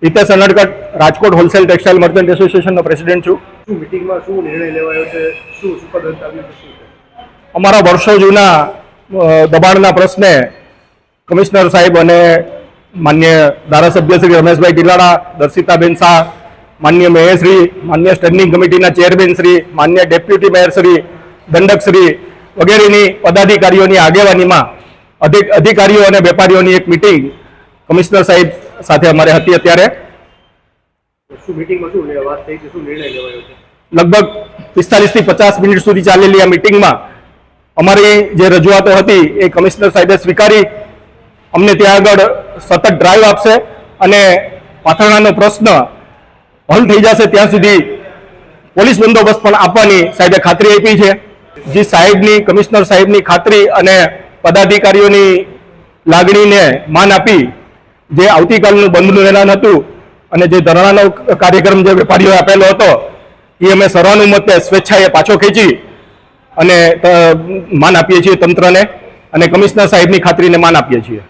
Hitesh Unadkat Rajkot wholesale textile merchant association president छूं। Meeting में शू निर्णय लेवायो छे, शू सुपरदंत आव्युं छे? अमारा वर्षो जूना दबाणना प्रश्ने कमिश्नर साहेब अने मान्य धारासभ्य श्री रमेशभाई टीलाड़ा, दर्शिताबेन शाह, मान्य मेयर श्री, मान्य स्टेन्डिंग कमिटीना चेरमेन श्री, मान्य डेप्यूटी मेयर श्री, दंडक श्री वगैरेनी पदाधिकारीओनी आगेवानीमां अधिकारीओ अने वेपारीओनी एक मीटिंग कमिश्नर साहेब साथे अमारे हती। अत्यारे लगभग 45 થી 50 मिनिट सुधी चालेली आ मीटिंग में अमारी जे रजूआतो हती ए कमिश्नर साहेबे स्वीकारी अमने त्यां आगळ सतत ड्राइव आपशे अने पाथरणानो प्रश्न हल थई जशे त्यां सुधी पोलीस बंदोबस्त पण आपवानी साहेबे खातरी आपी छे। जे साहेबनी कमिश्नर साहेबनी खातरी अने पदाधिकारीओनी लागणीने मान आपी जे आवतीकालનું બંધનું એલાન હતું અને જે ધરણાનો કાર્યક્રમ જે વેપારીઓએ આપેલો હતો એ અમે સર્વાનુમતે સ્વેચ્છાએ પાછો ખેંચી અને માન આપીએ છીએ તંત્રને અને કમિશનર સાહેબની ખાતરીને માન આપીએ છીએ।